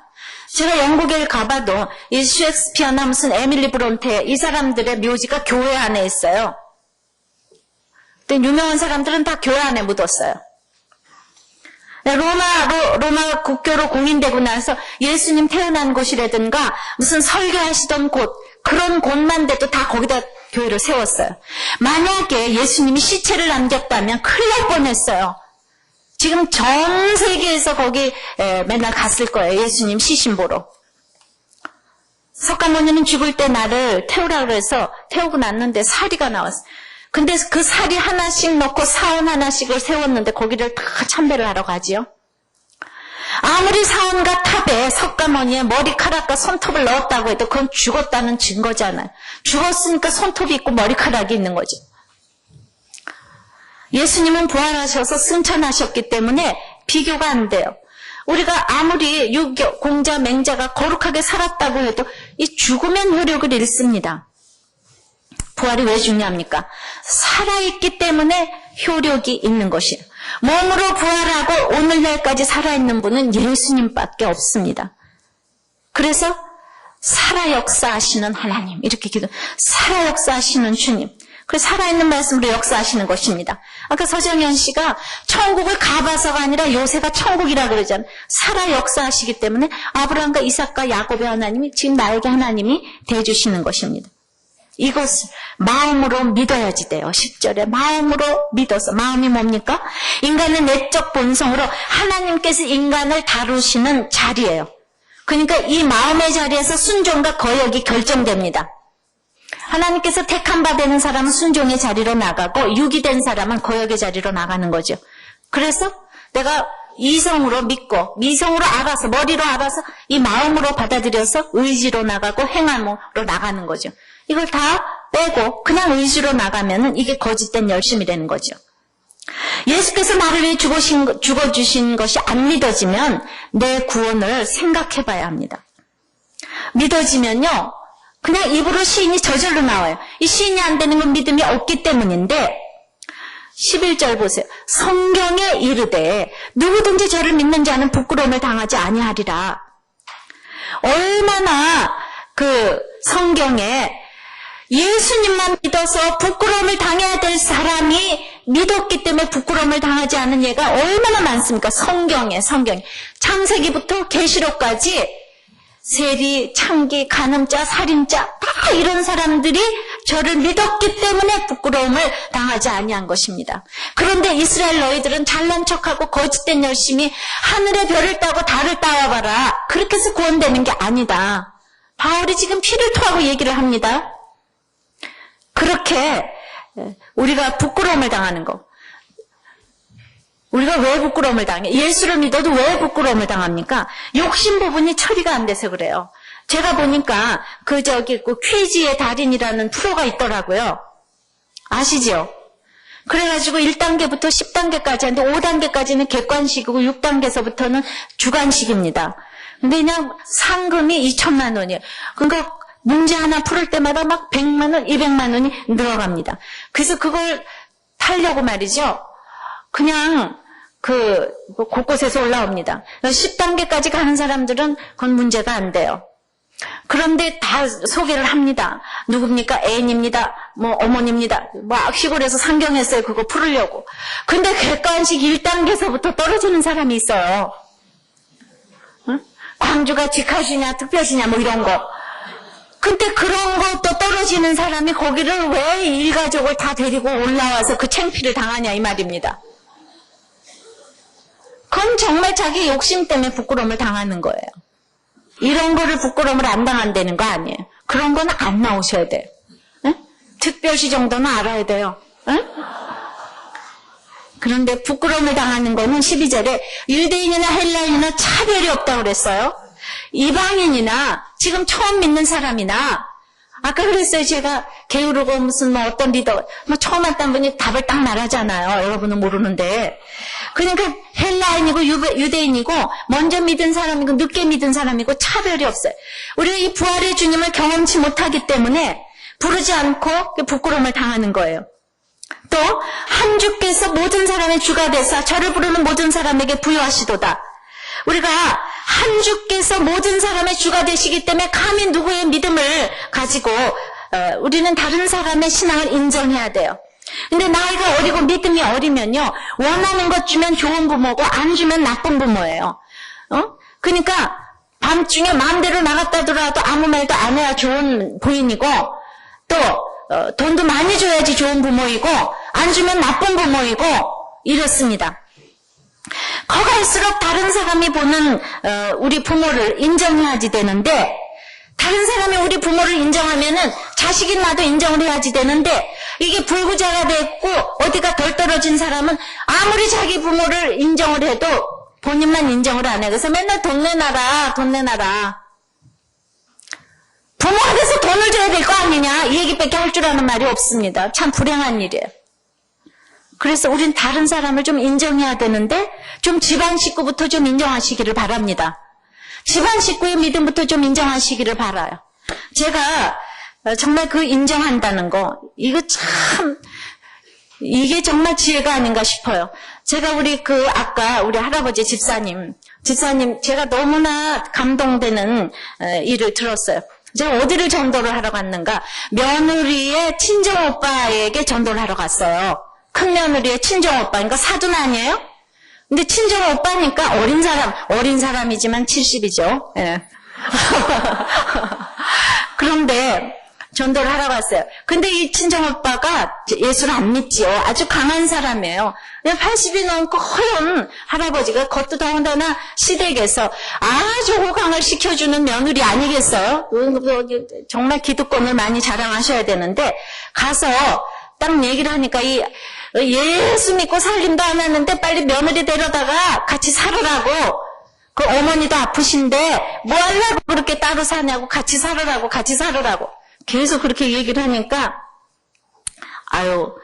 제가 영국에 가봐도 이 셰익스피어나 무슨 에밀리 브론테 이 사람들의 묘지가 교회 안에 있어요. 근데 유명한 사람들은 다 교회 안에 묻었어요. 로마 국교로 공인되고 나서 예수님 태어난 곳이라든가 무슨 설교하시던 곳, 그런 곳만 돼도 다 거기다 교회를 세웠어요. 만약에 예수님이 시체를 남겼다면 큰일 날 뻔했어요. 지금 전 세계에서 거기 맨날 갔을 거예요. 예수님 시신 보러. 석가모니는 죽을 때 나를 태우라 그래서 태우고 났는데 사리가 나왔어요. 근데 그 사리 하나씩 넣고 사원 하나씩을 세웠는데 거기를 다 참배를 하러 가지요. 아무리 사원과 탑에 석가모니의 머리카락과 손톱을 넣었다고 해도 그건 죽었다는 증거잖아요. 죽었으니까 손톱이 있고 머리카락이 있는 거죠. 예수님은 부활하셔서 승천하셨기 때문에 비교가 안 돼요. 우리가 아무리 유교, 공자, 맹자가 거룩하게 살았다고 해도 이 죽으면 효력을 잃습니다. 부활이 왜 중요합니까? 살아있기 때문에 효력이 있는 것이에요. 몸으로 부활하고 오늘날까지 살아있는 분은 예수님밖에 없습니다. 그래서 살아 역사하시는 하나님, 이렇게 살아 역사하시는 주님, 그래서 살아있는 말씀으로 역사하시는 것입니다. 아까 서정현 씨가 천국을 가봐서가 아니라 요새가 천국이라 그러잖아요. 살아 역사하시기 때문에 아브라함과 이삭과 야곱의 하나님이 지금 나에게 하나님이 대주시는 것입니다. 이것을 마음으로 믿어야지 돼요. 10절에 마음으로 믿어서. 마음이 뭡니까? 인간의 내적 본성으로 하나님께서 인간을 다루시는 자리예요. 그러니까 이 마음의 자리에서 순종과 거역이 결정됩니다. 하나님께서 택한 바 되는 사람은 순종의 자리로 나가고 육이 된 사람은 거역의 자리로 나가는 거죠. 그래서 내가 이성으로 믿고 미성으로 알아서 머리로 알아서 이 마음으로 받아들여서 의지로 나가고 행함으로 나가는 거죠. 이걸 다 빼고 그냥 의지로 나가면은 이게 거짓된 열심이라는 거죠. 예수께서 나를 위해 죽어주신 것이 안 믿어지면 내 구원을 생각해 봐야 합니다. 믿어지면요, 그냥 입으로 시인이 저절로 나와요. 이 시인이 안 되는 건 믿음이 없기 때문인데 11절 보세요. 성경에 이르되 누구든지 저를 믿는 자는 부끄러움을 당하지 아니하리라. 얼마나 그 성경에 예수님만 믿어서 부끄러움을 당해야 될 사람이 믿었기 때문에 부끄러움을 당하지 않은 예가 얼마나 많습니까? 성경에. 창세기부터 계시록까지 세리, 창기, 간음자, 살인자 다 이런 사람들이 저를 믿었기 때문에 부끄러움을 당하지 아니한 것입니다. 그런데 이스라엘 너희들은 잘난 척하고 거짓된 열심히 하늘의 별을 따고 달을 따와봐라. 그렇게 해서 구원되는 게 아니다. 바울이 지금 피를 토하고 얘기를 합니다. 그렇게 우리가 부끄러움을 당하는 거. 우리가 왜 부끄러움을 당해? 예수를 믿어도 왜 부끄러움을 당합니까? 욕심 부분이 처리가 안 돼서 그래요. 제가 보니까 그 퀴즈의 달인이라는 프로가 있더라고요. 아시죠? 그래가지고 1단계부터 10단계까지 하는데 5단계까지는 객관식이고 6단계에서부터는 주관식입니다. 근데 그냥 상금이 2천만 원이에요. 그러니까 문제 하나 풀을 때마다 막 100만 원, 200만 원이 늘어갑니다. 그래서 그걸 타려고 말이죠. 그냥 곳곳에서 올라옵니다. 10단계까지 가는 사람들은 그건 문제가 안 돼요. 그런데 다 소개를 합니다. 누굽니까? 애인입니다. 어머니입니다. 시골에서 상경했어요. 그거 풀으려고. 근데 객관식 1단계에서부터 떨어지는 사람이 있어요. 응? 광주가 직하시냐, 특별시냐, 이런 거. 근데 그런 것도 떨어지는 사람이 거기를 왜 일가족을 다 데리고 올라와서 그 창피를 당하냐 이 말입니다. 그건 정말 자기 욕심 때문에 부끄러움을 당하는 거예요. 이런 거를 부끄러움을 안 당한다는 거 아니에요. 그런 건 안 나오셔야 돼요. 응? 특별시 정도는 알아야 돼요. 응? 그런데 부끄러움을 당하는 거는 12절에 유대인이나 헬라인이나 차별이 없다고 그랬어요. 이방인이나 지금 처음 믿는 사람이나 아까 그랬어요. 제가 게으르고 무슨 어떤 리더 처음 왔던 분이 답을 딱 말하잖아요. 여러분은 모르는데. 그러니까 헬라인이고 유대인이고 먼저 믿은 사람이고 늦게 믿은 사람이고 차별이 없어요. 우리가 이 부활의 주님을 경험치 못하기 때문에 부르지 않고 부끄러움을 당하는 거예요. 또 한 주께서 모든 사람의 주가 되사 저를 부르는 모든 사람에게 부여하시도다. 우리가 한 주께서 모든 사람의 주가 되시기 때문에 감히 누구의 믿음을 가지고 우리는 다른 사람의 신앙을 인정해야 돼요. 근데 나이가 어리고 믿음이 어리면요, 원하는 것 주면 좋은 부모고 안 주면 나쁜 부모예요. 그러니까 밤중에 마음대로 나갔다더라도 아무 말도 안 해야 좋은 부인이고, 또 돈도 많이 줘야지 좋은 부모이고, 안 주면 나쁜 부모이고 이렇습니다. 커갈수록 다른 사람이 보는 우리 부모를 인정해야지 되는데, 다른 사람이 우리 부모를 인정하면은 자식이 나도 인정을 해야지 되는데, 이게 불구자가 됐고 어디가 덜 떨어진 사람은 아무리 자기 부모를 인정을 해도 본인만 인정을 안 해. 그래서 맨날 돈 내놔라, 돈 내놔라. 부모한테서 돈을 줘야 될 거 아니냐, 이 얘기밖에 할 줄 아는 말이 없습니다. 참 불행한 일이에요. 그래서 우린 다른 사람을 좀 인정해야 되는데, 좀 집안 식구부터 좀 인정하시기를 바랍니다. 집안 식구의 믿음부터 좀 인정하시기를 바라요. 제가 정말 그 인정한다는 거, 이거 참, 이게 정말 지혜가 아닌가 싶어요. 제가 아까 우리 할아버지 집사님, 제가 너무나 감동되는 일을 들었어요. 제가 어디를 전도를 하러 갔는가? 며느리의 친정오빠에게 전도를 하러 갔어요. 큰 며느리의 친정오빠, 그러니까 사돈 아니에요? 근데 친정오빠니까 어린 사람이지만 70이죠. 예. 그런데 전도를 하러 갔어요. 근데 이 친정오빠가 예수를 안 믿지요. 아주 강한 사람이에요. 80이 넘고 허연 할아버지가 겉도 더군다나 시댁에서 아주 호강을 시켜주는 며느리 아니겠어요? 정말 기득권을 많이 자랑하셔야 되는데, 가서 딱 얘기를 하니까 예수 믿고 살림도 안 하는데 빨리 며느리 데려다가 같이 살으라고, 그 어머니도 아프신데 뭐 하려고 그렇게 따로 사냐고, 같이 살으라고 계속 그렇게 얘기를 하니까, 아유,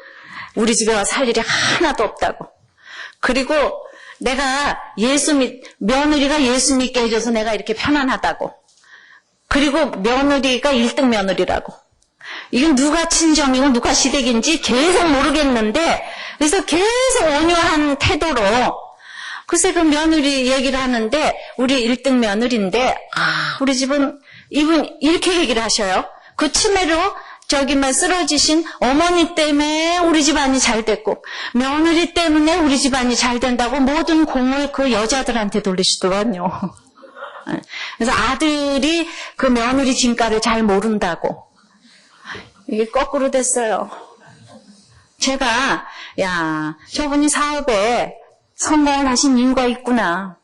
우리 집에 와 살 일이 하나도 없다고. 그리고 내가 며느리가 예수 믿게 해줘서 내가 이렇게 편안하다고. 그리고 며느리가 1등 며느리라고. 이건 누가 친정이고 누가 시댁인지 계속 모르겠는데, 그래서 계속 온유한 태도로, 글쎄 그 며느리 얘기를 하는데, 우리 1등 며느리인데, 우리 집은, 이분 이렇게 얘기를 하셔요. 그 치매로 쓰러지신 어머니 때문에 우리 집안이 잘 됐고, 며느리 때문에 우리 집안이 잘 된다고 모든 공을 그 여자들한테 돌리시더군요. 그래서 아들이 그 며느리 진가를 잘 모른다고. 이게 거꾸로 됐어요. 제가, 야, 저분이 사업에 성공을 하신 이유가 있구나.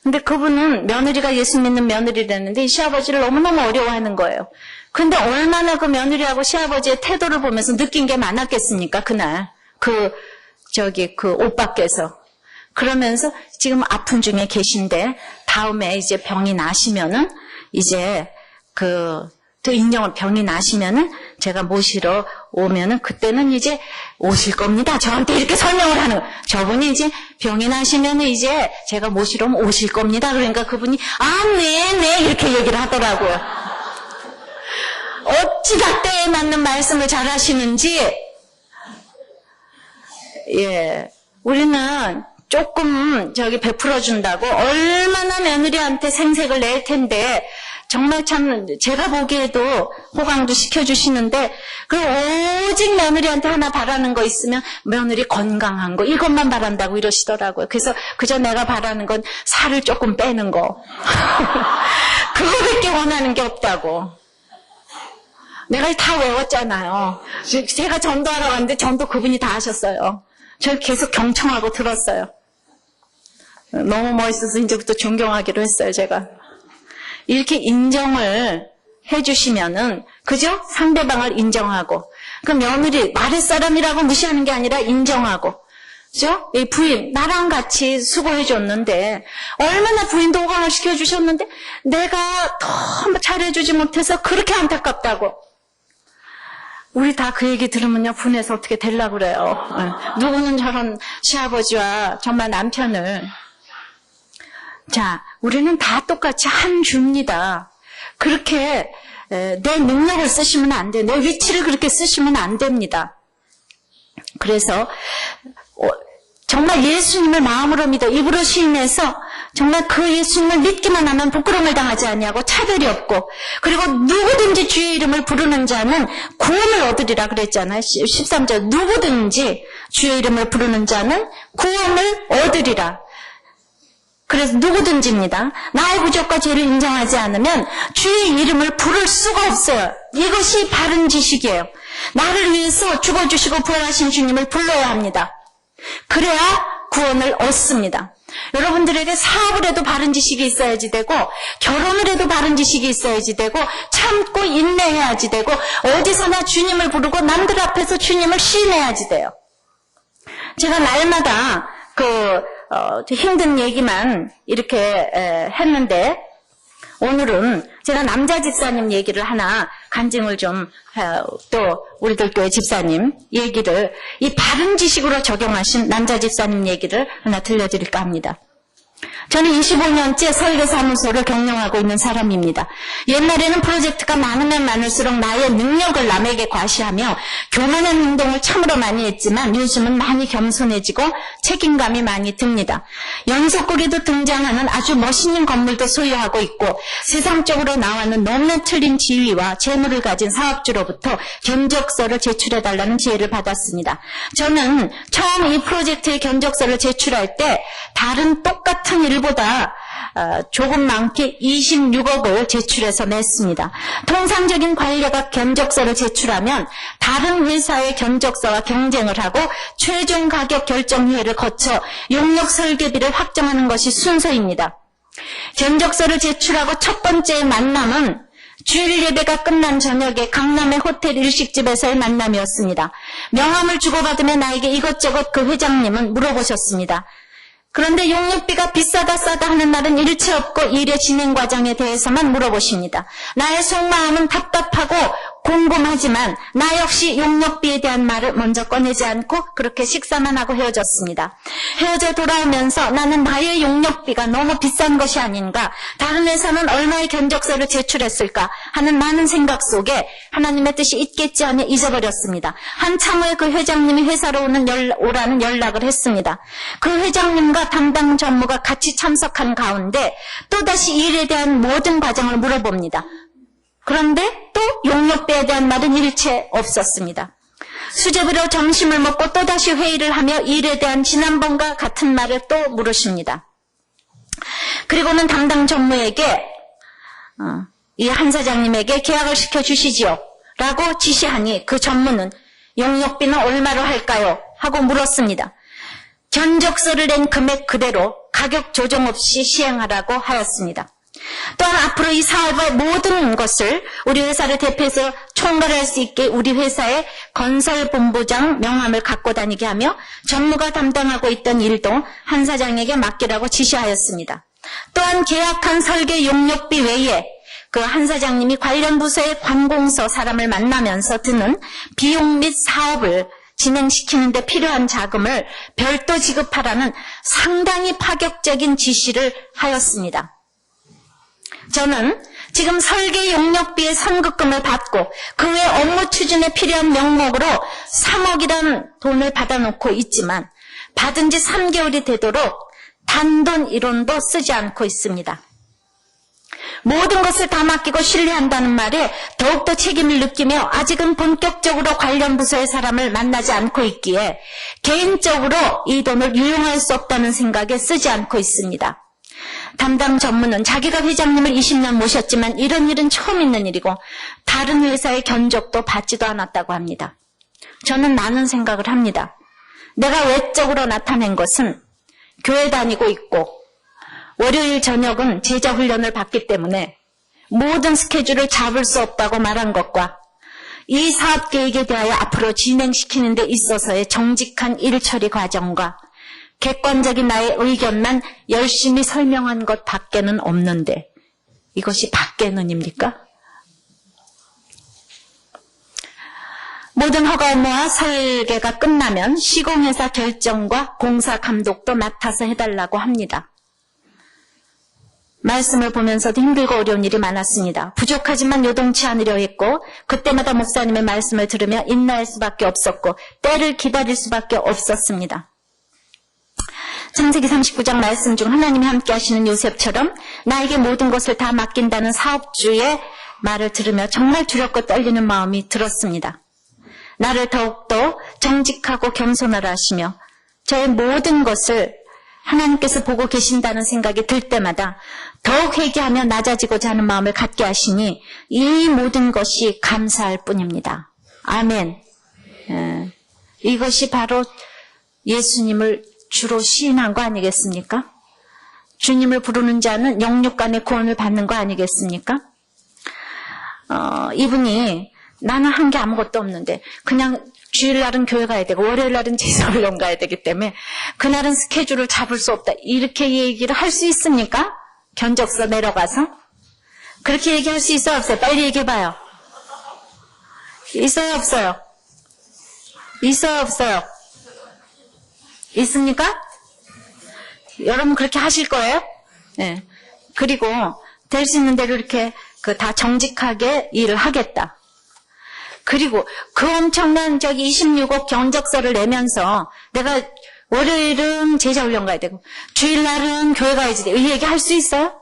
근데 그분은 며느리가 예수 믿는 며느리라는데 이 시아버지를 너무너무 어려워하는 거예요. 근데 얼마나 그 며느리하고 시아버지의 태도를 보면서 느낀 게 많았겠습니까, 그날. 그 오빠께서. 그러면서 지금 아픈 중에 계신데, 다음에 이제 병이 나시면은, 이제 또 병이 나시면은 제가 모시러 오면은 그때는 이제 오실 겁니다. 저한테 이렇게 설명을 하는 거예요. 저분이 이제 병이 나시면은 이제 제가 모시러 오실 겁니다. 그러니까 그분이 네 이렇게 얘기를 하더라고요. 어찌다 때에 맞는 말씀을 잘 하시는지. 예, 우리는 조금 베풀어 준다고 얼마나 며느리한테 생색을 낼 텐데, 정말 참 제가 보기에도 호강도 시켜주시는데, 오직 며느리한테 하나 바라는 거 있으면 며느리 건강한 거, 이것만 바란다고 이러시더라고요. 그래서 그저 내가 바라는 건 살을 조금 빼는 거. 그거밖에 원하는 게 없다고. 내가 다 외웠잖아요. 제가 전도하러 갔는데 전도 그분이 다 하셨어요. 저 계속 경청하고 들었어요. 너무 멋있어서 이제부터 존경하기로 했어요, 제가. 이렇게 인정을 해주시면은, 그죠? 상대방을 인정하고. 그 며느리, 아랫사람이라고 무시하는 게 아니라 인정하고. 그죠? 이 부인, 나랑 같이 수고해줬는데, 얼마나 부인도 호강을 시켜주셨는데, 내가 더 잘해주지 못해서 그렇게 안타깝다고. 우리 다 그 얘기 들으면요, 분해서 어떻게 되려고 그래요. 누구는 저런 시아버지와 정말 남편을. 자, 우리는 다 똑같이 한 주입니다. 그렇게 내 능력을 쓰시면 안 돼요. 내 위치를 그렇게 쓰시면 안 됩니다. 그래서 정말 예수님을 마음으로 믿어 입으로 시인해서 정말 그 예수님을 믿기만 하면 부끄러움을 당하지 아니하고 차별이 없고, 그리고 누구든지 주의 이름을 부르는 자는 구원을 얻으리라 그랬잖아요. 13절 누구든지 주의 이름을 부르는 자는 구원을 얻으리라. 그래서 누구든지입니다. 나의 부족과 죄를 인정하지 않으면 주의 이름을 부를 수가 없어요. 이것이 바른 지식이에요. 나를 위해서 죽어주시고 부활하신 주님을 불러야 합니다. 그래야 구원을 얻습니다. 여러분들에게 사업을 해도 바른 지식이 있어야지 되고, 결혼을 해도 바른 지식이 있어야지 되고, 참고 인내해야지 되고, 어디서나 주님을 부르고 남들 앞에서 주님을 시인해야지 돼요. 제가 날마다 힘든 얘기만 이렇게 했는데, 오늘은 제가 남자 집사님 얘기를 하나 간증을 좀, 또 우리들 교회 집사님 얘기를 이 바른 지식으로 적용하신 남자 집사님 얘기를 하나 들려드릴까 합니다. 저는 25년째 설계사무소를 경영하고 있는 사람입니다. 옛날에는 프로젝트가 많으면 많을수록 나의 능력을 남에게 과시하며 교만한 행동을 참으로 많이 했지만 요즘은 많이 겸손해지고 책임감이 많이 듭니다. 연속고리도 등장하는 아주 멋있는 건물도 소유하고 있고, 세상적으로 나와는 너무나 틀린 지위와 재물을 가진 사업주로부터 견적서를 제출해달라는 지혜를 받았습니다. 저는 처음 이 프로젝트의 견적서를 제출할 때 다른 똑같은 일보다 조금 많게 26억을 제출해서 냈습니다. 통상적인 관리가 견적서를 제출하면 다른 회사의 견적서와 경쟁을 하고 최종 가격 결정회의를 거쳐 용역 설계비를 확정하는 것이 순서입니다. 견적서를 제출하고 첫 번째 만남은 주일 예배가 끝난 저녁에 강남의 호텔 일식집에서의 만남이었습니다. 명함을 주고받으며 나에게 이것저것 그 회장님은 물어보셨습니다. 그런데 용역비가 비싸다 싸다 하는 말은 일체 없고 일의 진행 과정에 대해서만 물어보십니다. 나의 속마음은 답답하고 궁금하지만 나 역시 용역비에 대한 말을 먼저 꺼내지 않고 그렇게 식사만 하고 헤어졌습니다. 헤어져 돌아오면서 나는 나의 용역비가 너무 비싼 것이 아닌가, 다른 회사는 얼마의 견적서를 제출했을까 하는 많은 생각 속에 하나님의 뜻이 있겠지 하며 잊어버렸습니다. 한참 후에 그 회장님이 회사로 오라는 연락을 했습니다. 그 회장님과 담당 전무가 같이 참석한 가운데 또다시 일에 대한 모든 과정을 물어봅니다. 그런데 또 용역비에 대한 말은 일체 없었습니다. 수제비로 점심을 먹고 또다시 회의를 하며 일에 대한 지난번과 같은 말을 또 물으십니다. 그리고는 담당 전무에게 이 한 사장님에게 계약을 시켜주시지요 라고 지시하니 그 전무는 용역비는 얼마로 할까요? 하고 물었습니다. 견적서를 낸 금액 그대로 가격 조정 없이 시행하라고 하였습니다. 또한 앞으로 이 사업의 모든 것을 우리 회사를 대표해서 총괄할 수 있게 우리 회사의 건설본부장 명함을 갖고 다니게 하며 전무가 담당하고 있던 일도 한 사장에게 맡기라고 지시하였습니다. 또한 계약한 설계 용역비 외에 그 한 사장님이 관련 부서의 관공서 사람을 만나면서 드는 비용 및 사업을 진행시키는 데 필요한 자금을 별도 지급하라는 상당히 파격적인 지시를 하였습니다. 저는 지금 설계 용역비의 선급금을 받고 그 외 업무 추진에 필요한 명목으로 3억이란 돈을 받아놓고 있지만 받은 지 3개월이 되도록 단돈 1원도 쓰지 않고 있습니다. 모든 것을 다 맡기고 신뢰한다는 말에 더욱더 책임을 느끼며 아직은 본격적으로 관련 부서의 사람을 만나지 않고 있기에 개인적으로 이 돈을 유용할 수 없다는 생각에 쓰지 않고 있습니다. 담당 전무는 자기가 회장님을 20년 모셨지만 이런 일은 처음 있는 일이고 다른 회사의 견적도 받지도 않았다고 합니다. 저는 많은 생각을 합니다. 내가 외적으로 나타낸 것은 교회 다니고 있고 월요일 저녁은 제자 훈련을 받기 때문에 모든 스케줄을 잡을 수 없다고 말한 것과 이 사업 계획에 대하여 앞으로 진행시키는 데 있어서의 정직한 일 처리 과정과 객관적인 나의 의견만 열심히 설명한 것 밖에는 없는데 이것이 밖에는입니까? 모든 허가 업무와 설계가 끝나면 시공회사 결정과 공사 감독도 맡아서 해달라고 합니다. 말씀을 보면서도 힘들고 어려운 일이 많았습니다. 부족하지만 요동치 않으려 했고 그때마다 목사님의 말씀을 들으며 인내할 수밖에 없었고 때를 기다릴 수밖에 없었습니다. 창세기 39장 말씀 중 하나님이 함께 하시는 요셉처럼 나에게 모든 것을 다 맡긴다는 사업주의 말을 들으며 정말 두렵고 떨리는 마음이 들었습니다. 나를 더욱더 정직하고 겸손하라 하시며 저의 모든 것을 하나님께서 보고 계신다는 생각이 들 때마다 더욱 회개하며 낮아지고자 하는 마음을 갖게 하시니 이 모든 것이 감사할 뿐입니다. 아멘. 이것이 바로 예수님을 주로 시인한 거 아니겠습니까? 주님을 부르는 자는 영육간의 구원을 받는 거 아니겠습니까? 이분이 나는 한 게 아무것도 없는데 그냥 주일날은 교회 가야 되고 월요일날은 제사훈련 가야 되기 때문에 그날은 스케줄을 잡을 수 없다. 이렇게 얘기를 할 수 있습니까? 견적서 내려가서? 그렇게 얘기할 수 있어요? 없어요? 빨리 얘기해봐요. 있어요? 없어요? 있어요? 없어요? 있습니까? 여러분 그렇게 하실 거예요? 네. 그리고 될 수 있는 대로 이렇게 다 정직하게 일을 하겠다. 그리고 그 엄청난 26억 견적서를 내면서 내가 월요일은 제자훈련 가야 되고 주일날은 교회 가야지 이 얘기 할 수 있어요?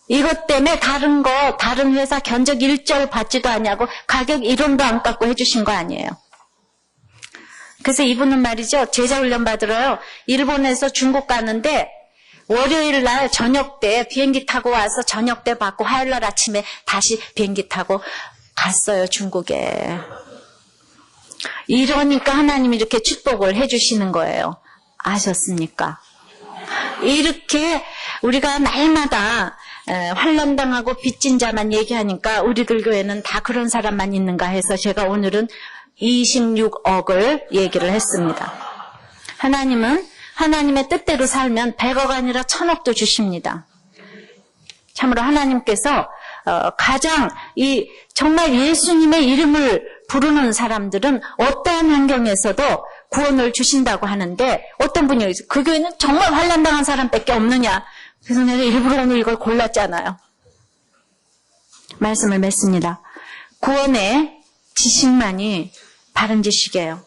이것 때문에 다른 회사 견적 1절 받지도 않냐고 가격 1원도 안 깎고 해주신 거 아니에요. 그래서 이분은 말이죠. 제자훈련 받으러요. 일본에서 중국 가는데 월요일 날 저녁 때 비행기 타고 와서 저녁 때 받고 화요일 날 아침에 다시 비행기 타고 갔어요. 중국에. 이러니까 하나님이 이렇게 축복을 해주시는 거예요. 아셨습니까? 이렇게 우리가 날마다 환난당하고 빚진 자만 얘기하니까 우리들 교회는 다 그런 사람만 있는가 해서 제가 오늘은 26억을 얘기를 했습니다. 하나님은 하나님의 뜻대로 살면 100억 아니라 1000억도 주십니다. 참으로 하나님께서 가장 정말 예수님의 이름을 부르는 사람들은 어떠한 환경에서도 구원을 주신다고 하는데 어떤 분이 그 교회는 정말 환난당한 사람밖에 없느냐. 그래서 내가 일부러 오늘 이걸 골랐잖아요. 말씀을 맺습니다. 구원의 지식만이 바른 지식이에요.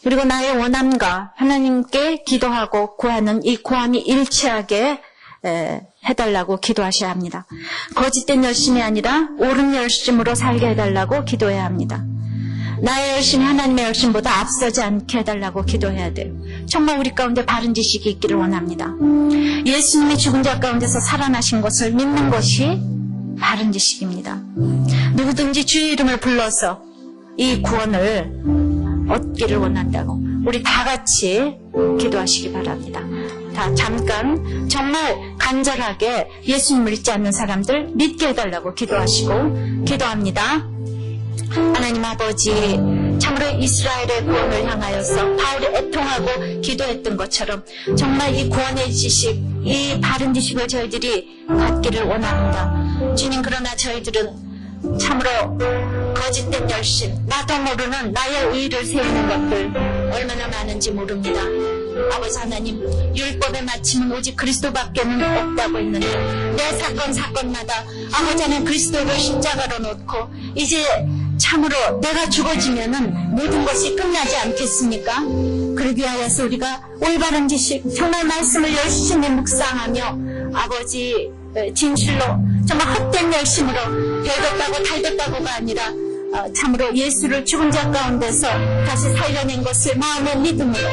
그리고 나의 원함과 하나님께 기도하고 구하는 이 구함이 일치하게 해달라고 기도하셔야 합니다. 거짓된 열심이 아니라 옳은 열심으로 살게 해달라고 기도해야 합니다. 나의 열심이 하나님의 열심보다 앞서지 않게 해달라고 기도해야 돼요. 정말 우리 가운데 바른 지식이 있기를 원합니다. 예수님이 죽은 자 가운데서 살아나신 것을 믿는 것이 바른 지식입니다. 누구든지 주의 이름을 불러서 이 구원을 얻기를 원한다고 우리 다 같이 기도하시기 바랍니다. 다 잠깐 정말 간절하게 예수님을 믿지 않는 사람들 믿게 해달라고 기도하시고 기도합니다. 하나님 아버지, 참으로 이스라엘의 구원을 향하여서 바울이 애통하고 기도했던 것처럼 정말 이 구원의 지식, 이 바른 지식을 저희들이 갖기를 원합니다. 주님, 그러나 저희들은 참으로 거짓된 열심, 나도 모르는 나의 의의를 세우는 것들 얼마나 많은지 모릅니다. 아버지 하나님, 율법의 마침은 오직 그리스도밖에는 없다고 했는데 내 사건마다 아버지 하나님 그리스도를 십자가로 놓고 이제 참으로 내가 죽어지면은 모든 것이 끝나지 않겠습니까? 그러기 위하여서 우리가 올바른 지식, 정말 말씀을 열심히 묵상하며 아버지 진실로 정말 헛된 열심으로 별됐다고 달됐다고가 아니라 참으로 예수를 죽은 자 가운데서 다시 살려낸 것을 마음의 믿음으로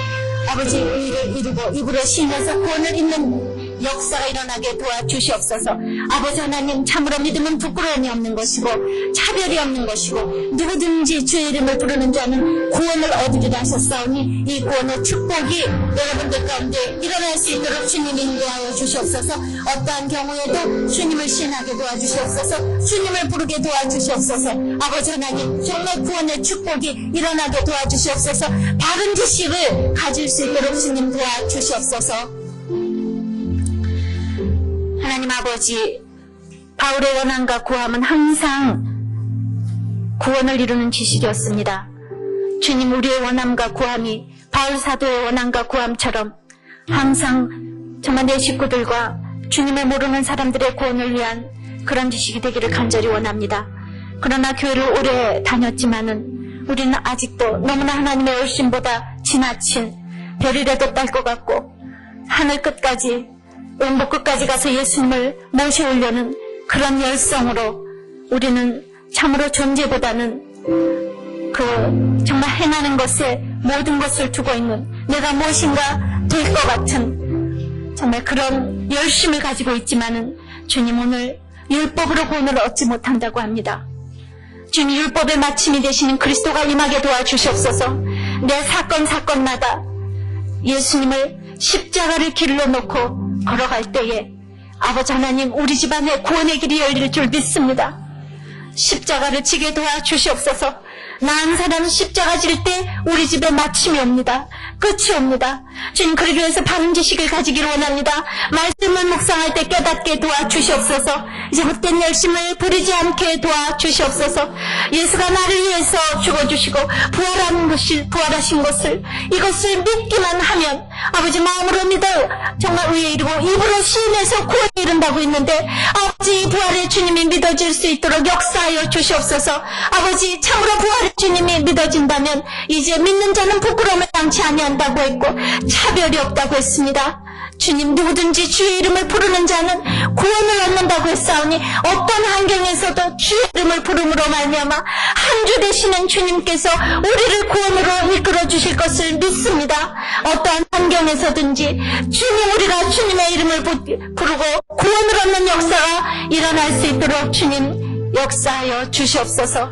아버지 의를 이루고 입으로 신어서 구원을 잇는 역사가 일어나게 도와주시옵소서. 아버지 하나님, 참으로 믿음은 부끄러움이 없는 것이고 차별이 없는 것이고 누구든지 주의 이름을 부르는 자는 구원을 얻으리라 하셨사오니 이 구원의 축복이 여러분들 가운데 일어날 수 있도록 주님이 인도하여 주시옵소서. 어떠한 경우에도 주님을 신하게 도와주시옵소서. 주님을 부르게 도와주시옵소서. 아버지 하나님, 정말 구원의 축복이 일어나게 도와주시옵소서. 바른 지식을 가질 수 있도록 주님 도와주시옵소서. 하나님 아버지, 바울의 원함과 구함은 항상 구원을 이루는 지식이었습니다. 주님, 우리의 원함과 구함이 바울 사도의 원함과 구함처럼 항상 정말 내 식구들과 주님을 모르는 사람들의 구원을 위한 그런 지식이 되기를 간절히 원합니다. 그러나 교회를 오래 다녔지만은 우리는 아직도 너무나 하나님의 열심보다 지나친 별이라도 딸 것 같고 하늘 끝까지 영복 끝까지 가서 예수님을 모셔오려는 그런 열성으로 우리는 참으로 존재보다는 정말 행하는 것에 모든 것을 두고 있는 내가 무엇인가 될 것 같은 정말 그런 열심을 가지고 있지만은 주님 오늘 율법으로 구원을 얻지 못한다고 합니다. 주님 율법의 마침이 되시는 그리스도가 임하게 도와주시옵소서. 내 사건마다 예수님을 십자가를 길로 놓고 걸어갈 때에 아버지 하나님 우리 집안에 구원의 길이 열릴 줄 믿습니다. 십자가를 지게 도와주시옵소서. 나 한 사람은 십자가 질 때 우리 집에 마침이 옵니다. 끝이 옵니다. 주님 그러기 위해서 바른 지식을 가지기를 원합니다. 말씀을 묵상할 때 깨닫게 도와주시옵소서. 이제 헛된 열심을 부리지 않게 도와주시옵소서. 예수가 나를 위해서 죽어주시고 부활하신 것을 이것을 믿기만 하면 아버지 마음으로 믿어 정말 의에 이르고 입으로 시인해서 구원에 이른다고 했는데 아버지 부활의 주님이 믿어질 수 있도록 역사하여 주시옵소서. 아버지 참으로 부활의 주님이 믿어진다면 이제 믿는 자는 부끄러움을 당치 아니한다고 했고 차별이 없다고 했습니다. 주님 누구든지 주의 이름을 부르는 자는 구원을 얻는다고 했사오니 어떤 환경에서도 주의 이름을 부름으로 말미암아 한 주 되시는 주님께서 우리를 구원으로 이끌어 주실 것을 믿습니다. 어떠한 환경에서든지 주님 우리가 주님의 이름을 부르고 구원을 얻는 역사가 일어날 수 있도록 주님 역사하여 주시옵소서.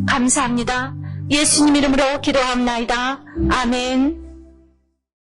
감사합니다. 예수님 이름으로 기도합나이다. 아멘.